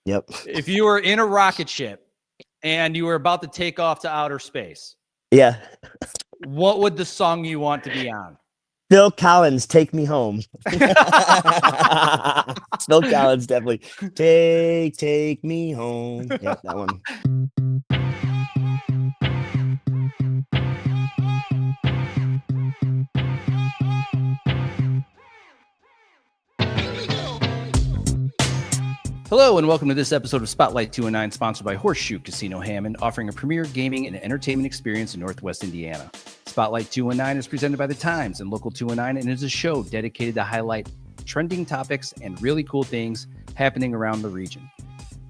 Yep. If you were in a rocket ship and you were about to take off to outer space, Yeah. what would the song you want to be on? Phil Collins, Take Me Home. Phil Collins, definitely. Take me home. Yeah, that one. Hello and welcome to this episode of Spotlight 219, sponsored by Horseshoe Casino Hammond, offering a premier gaming and entertainment experience in Northwest Indiana. Spotlight 219 is presented by The Times and Local 219 and is a show dedicated to highlight trending topics and really cool things happening around the region.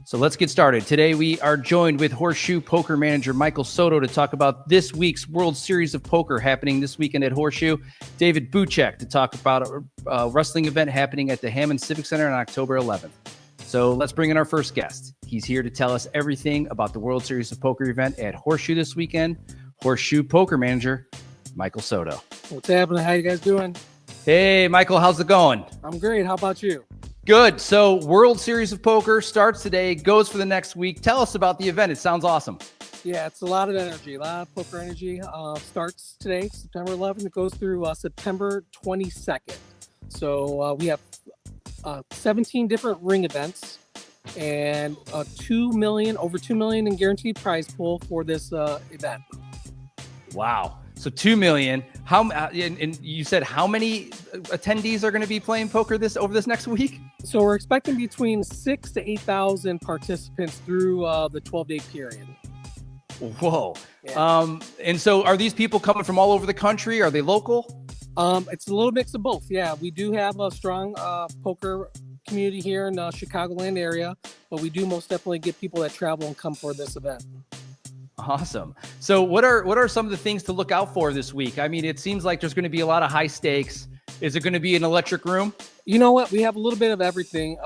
So let's get started. Today we are joined with Horseshoe Poker manager Michael Soto to talk about this week's World Series of Poker happening this weekend at Horseshoe. David Buczek to talk about a wrestling event happening at the Hammond Civic Center on October 11th. So let's bring in our first guest. He's here to tell us everything about the World Series of Poker event at Horseshoe this weekend. Horseshoe Poker manager, Michael Soto. What's happening? How you guys doing? Hey, Michael, how's it going? I'm great. How about you? Good. So World Series of Poker starts today, goes for the next week. Tell us about the event. It sounds awesome. Yeah, it's a lot of energy, a lot of poker energy. Starts today, September 11th. It goes through September 22nd. So we have 17 different ring events and over $2 million in guaranteed prize pool for this event. Wow. So $2 million. And you said how many attendees are going to be playing poker over this next week? So we're expecting between 6,000 to 8,000 participants through the 12-day period. Whoa. Yeah. And so are these people coming from all over the country? Are they local? It's a little mix of both. Yeah, we do have a strong poker community here in the Chicagoland area, but we do most definitely get people that travel and come for this event. Awesome. So what are some of the things to look out for this week? I mean, it seems like there's going to be a lot of high stakes. Is it going to be an electric room? You know what? We have a little bit of everything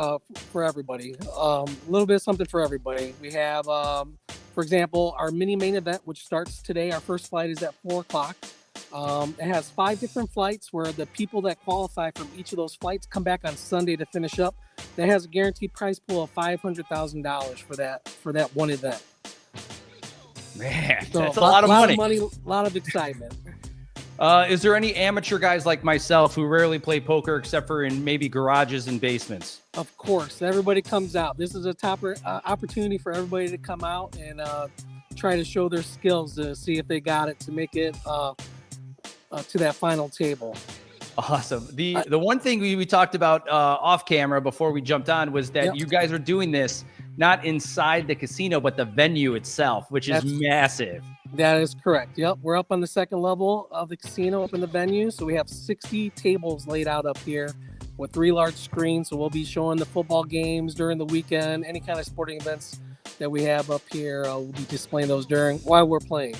for everybody. A little bit of something for everybody. We have, for example, our mini main event, which starts today. Our first flight is at 4:00. It has 5 different flights where the people that qualify from each of those flights come back on Sunday to finish up. That has a guaranteed prize pool of $500,000 for that one event. Man, So that's a lot of money. A lot of excitement. Is there any amateur guys like myself who rarely play poker except for in maybe garages and basements? Of course, everybody comes out. This is a top opportunity for everybody to come out and try to show their skills to see if they got it to make it to that final table. Awesome. The one thing we talked about off camera before we jumped on was that you guys are doing this not inside the casino, but the venue itself, which is massive. That is correct. Yep. We're up on the second level of the casino up in the venue. So we have 60 tables laid out up here with 3 large screens. So we'll be showing the football games during the weekend, any kind of sporting events that we have up here. We'll be displaying those while we're playing.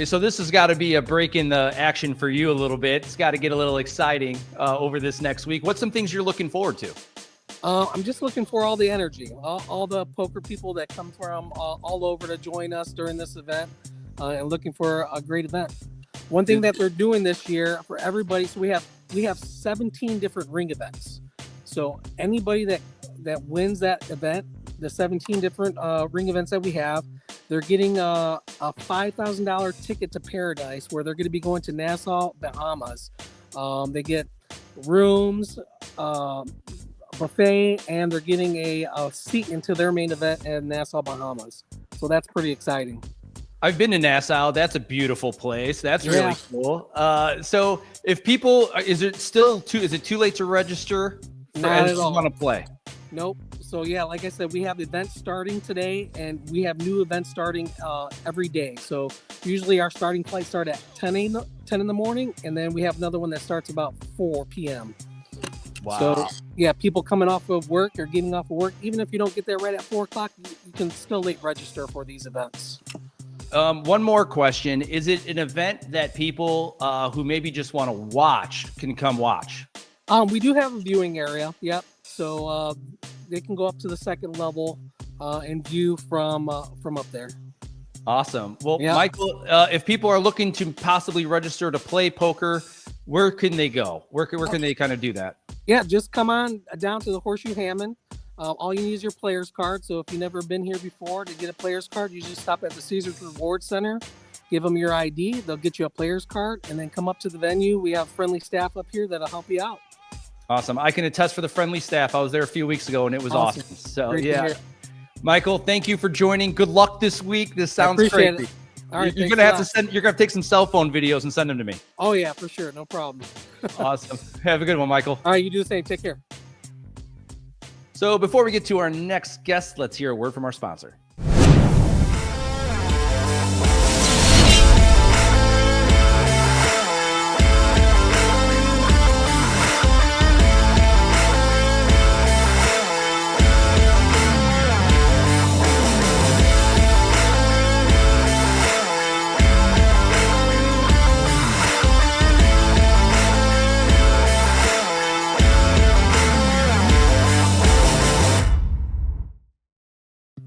So this has got to be a break in the action for you a little bit. It's got to get a little exciting over this next week. What's some things you're looking forward to? I'm just looking for all the energy, all the poker people that come from all over to join us during this event, and looking for a great event. One thing that they're doing this year for everybody, so we have 17 different ring events. So anybody that wins that event, the 17 different ring events that we have, they're getting a $5,000 ticket to Paradise, where they're going to be going to Nassau, Bahamas. They get rooms, buffet, and they're getting a seat into their main event in Nassau, Bahamas. So that's pretty exciting. I've been to Nassau. That's a beautiful place. That's really cool. So if people, is it too late to register? Not at all. Want to play? Nope. So yeah, like I said, we have events starting today, and we have new events starting every day. So usually our starting flights start at 10 in the morning, and then we have another one that starts about 4 p.m. Wow. So yeah, people coming off of work or getting off of work, even if you don't get there right at 4:00, you can still late register for these events. One more question. Is it an event that people who maybe just want to watch can come watch? We do have a viewing area. Yep. So they can go up to the second level and view from up there. Awesome. Well, Michael, if people are looking to possibly register to play poker, where can they go? Where can they kind of do that? Yeah, just come on down to the Horseshoe Hammond. All you need is your player's card. So if you've never been here before, to get a player's card, you just stop at the Caesars Reward Center, give them your ID, they'll get you a player's card, and then come up to the venue. We have friendly staff up here that'll help you out. Awesome. I can attest for the friendly staff. I was there a few weeks ago, and it was awesome. So, yeah. Michael, thank you for joining. Good luck this week. This sounds crazy. All right, you're gonna have to take some cell phone videos and send them to me. Oh yeah, for sure, no problem. Awesome. Have a good one, Michael. All right, you do the same. Take care. So before we get to our next guest, let's hear a word from our sponsor.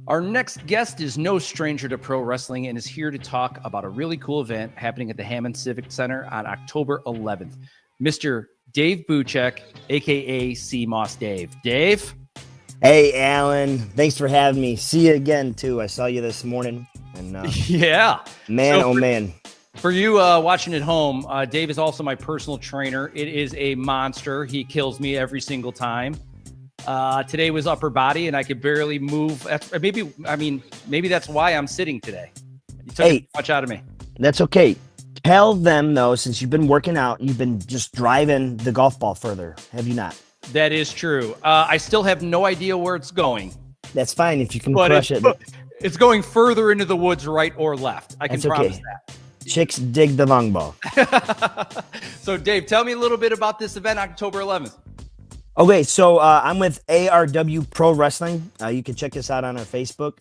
Our next guest is no stranger to pro wrestling and is here to talk about a really cool event happening at the Hammond Civic Center on October 11th. Mr. Dave Buczek, a.k.a. C-Moss Dave. Dave? Hey, Alan. Thanks for having me. See you again, too. I saw you this morning. And yeah. Man, so man. For you watching at home, Dave is also my personal trainer. It is a monster. He kills me every single time. Today was upper body, and I could barely move. Maybe that's why I'm sitting today. You took too much out of me. That's okay. Tell them, though, since you've been working out, you've been just driving the golf ball further, have you not? That is true. I still have no idea where it's going. That's fine if you can crush it. It's going further into the woods, right or left. I can promise that. Chicks dig the long ball. So, Dave, tell me a little bit about this event, October 11th. Okay, so I'm with ARW Pro Wrestling. You can check us out on our Facebook.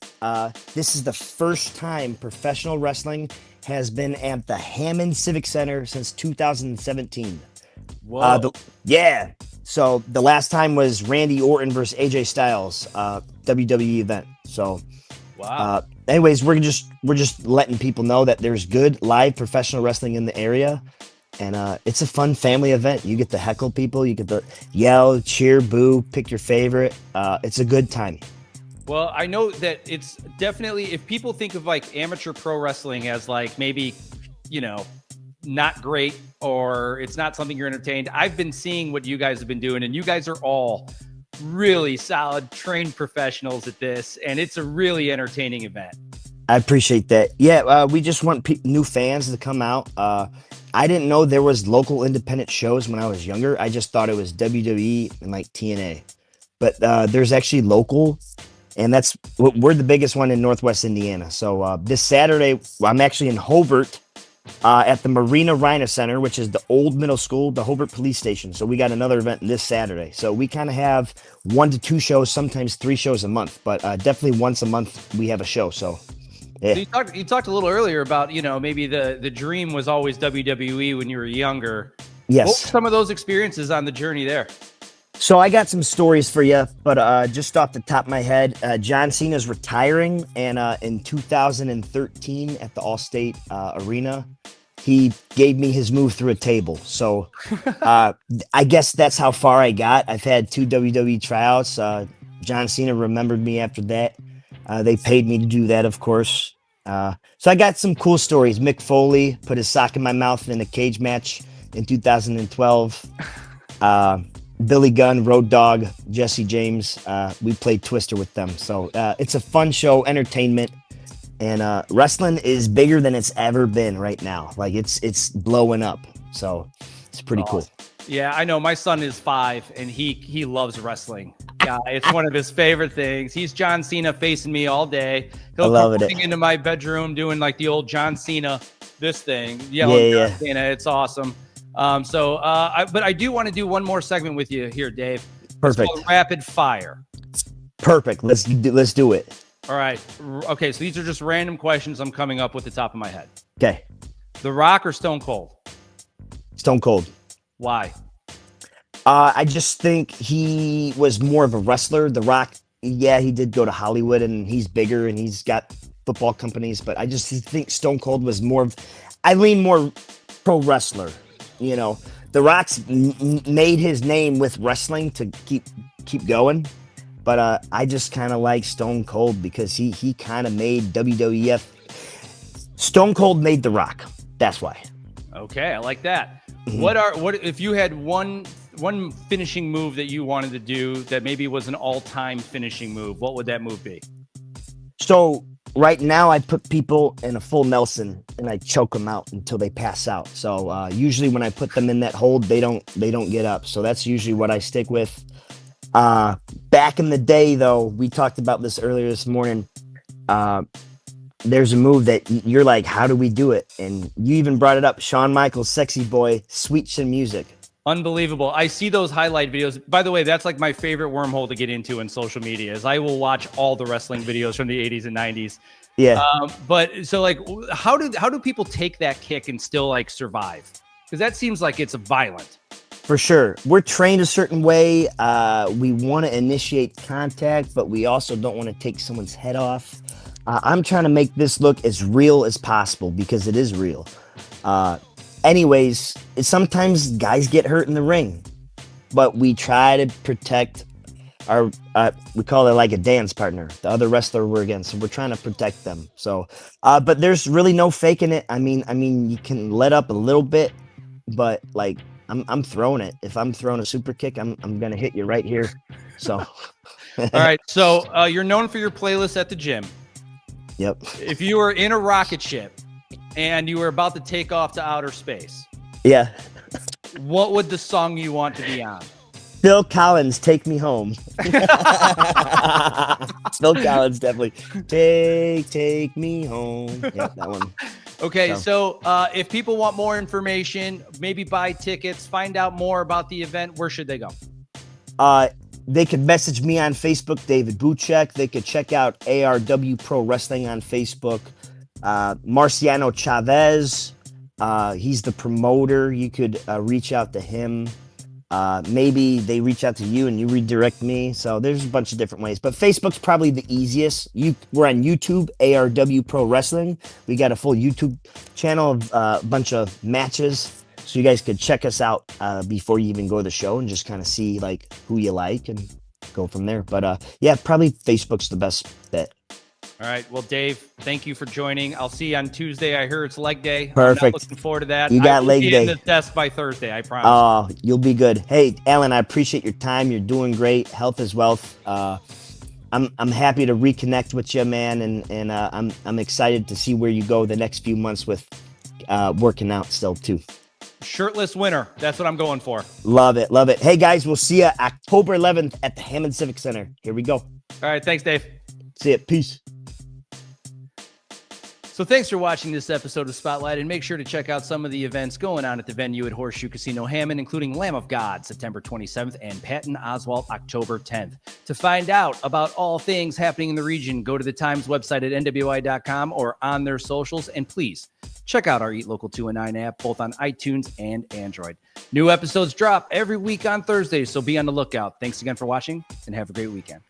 This is the first time professional wrestling has been at the Hammond Civic Center since 2017. Whoa. So the last time was Randy Orton versus AJ Styles, WWE event. So, wow. Anyways, we're just letting people know that there's good live professional wrestling in the area. And it's a fun family event. You get to heckle people. You get to yell, cheer, boo, pick your favorite. It's a good time. Well, I know that it's definitely, if people think of like amateur pro wrestling as like maybe, not great, or it's not something you're entertained. I've been seeing what you guys have been doing, and you guys are all really solid, trained professionals at this, and it's a really entertaining event. I appreciate that. Yeah, we just want new fans to come out. I didn't know there was local independent shows when I was younger. I just thought it was WWE and like TNA. But there's actually local, and we're the biggest one in Northwest Indiana. So this Saturday, I'm actually in Hobart at the Marina Rhino Center, which is the old middle school, the Hobart Police Station. So we got another event this Saturday. So we kind of have 1 to 2 shows, sometimes 3 shows a month, but definitely once a month we have a show. So yeah. So you talked a little earlier about, maybe the dream was always WWE when you were younger. Yes. What were some of those experiences on the journey there? So I got some stories for you, but just off the top of my head, John Cena's retiring, and in 2013 at the Allstate Arena, he gave me his move through a table. So I guess that's how far I got. I've had 2 WWE tryouts. John Cena remembered me after that. They paid me to do that, of course. So I got some cool stories. Mick Foley put his sock in my mouth in a cage match in 2012. Billy Gunn, Road Dogg, Jesse James. We played Twister with them. So it's a fun show, entertainment. And wrestling is bigger than it's ever been right now. Like it's blowing up. So it's pretty cool. Yeah, I know. My son is 5 and he loves wrestling. Yeah, it's one of his favorite things. He's John Cena facing me all day. He'll come walking into my bedroom doing like the old John Cena, this thing, yelling John Cena. It's awesome. But I do want to do one more segment with you here, Dave. Perfect. It's called Rapid Fire. Perfect. Let's do it. All right. Okay. So these are just random questions I'm coming up with the top of my head. Okay. The Rock or Stone Cold? Stone Cold. Why? I just think he was more of a wrestler. The Rock, yeah, he did go to Hollywood and he's bigger and he's got football companies, but I just think Stone Cold was I lean more pro wrestler. The Rock's made his name with wrestling to keep going. but I just kind of like Stone Cold because he kind of made WWF. Stone Cold made The Rock. That's why. Okay, I like that. Mhm. What if you had one finishing move that you wanted to do that maybe was an all-time finishing move? What would that move be? So right now I put people in a full Nelson and I choke them out until they pass out. So usually when I put them in that hold, they don't get up. So that's usually what I stick with. Back in the day, though, we talked about this earlier this morning. There's a move that you're like, how do we do it? And you even brought it up, Shawn Michaels, Sexy Boy, Sweet Chin Music. Unbelievable. I see those highlight videos. By the way, that's like my favorite wormhole to get into in social media is I will watch all the wrestling videos from the 80s and 90s. Yeah. But so like, how do people take that kick and still like survive? Because that seems like it's violent. For sure. We're trained a certain way. We want to initiate contact, but we also don't want to take someone's head off. I'm trying to make this look as real as possible because it is real. Anyways, sometimes guys get hurt in the ring, but we try to protect our, we call it like a dance partner, the other wrestler we're against. So we're trying to protect them. So, but there's really no faking it. I mean, you can let up a little bit, but like I'm throwing it. If I'm throwing a super kick, I'm going to hit you right here. So, all right. So you're known for your playlist at the gym. Yep. If you were in a rocket ship and you were about to take off to outer space, yeah. What would the song you want to be on? Phil Collins, Take Me Home. Phil Collins, definitely. Take me home. Yeah, that one. Okay, so if people want more information, maybe buy tickets, find out more about the event, where should they go? They could message me on Facebook, David Buczek. They could check out ARW Pro Wrestling on Facebook. Marciano Chavez, he's the promoter. You could reach out to him. Maybe they reach out to you and you redirect me. So there's a bunch of different ways, but Facebook's probably the easiest. We're on YouTube, ARW Pro Wrestling. We got a full YouTube channel of a bunch of matches. So you guys could check us out before you even go to the show and just kind of see like who you like and go from there. But yeah, probably Facebook's the best bet. All right. Well, Dave, thank you for joining. I'll see you on Tuesday. I hear it's leg day. Perfect. I'm not looking forward to that. You got leg day. In the test by Thursday, I promise. Oh, you'll be good. Hey, Alan, I appreciate your time. You're doing great. Health is wealth. I'm happy to reconnect with you, man, and I'm excited to see where you go the next few months with working out still too. Shirtless winner. That's what I'm going for. Love it. Love it. Hey, guys, we'll see you October 11th at the Hammond Civic Center. Here we go. All right. Thanks, Dave. See ya. Peace. So thanks for watching this episode of Spotlight, and make sure to check out some of the events going on at the venue at Horseshoe Casino Hammond, including Lamb of God, September 27th, and Patton Oswalt, October 10th. To find out about all things happening in the region, go to the Times website at nwi.com or on their socials, and please check out our Eat Local 219 app, both on iTunes and Android. New episodes drop every week on Thursdays, so be on the lookout. Thanks again for watching, and have a great weekend.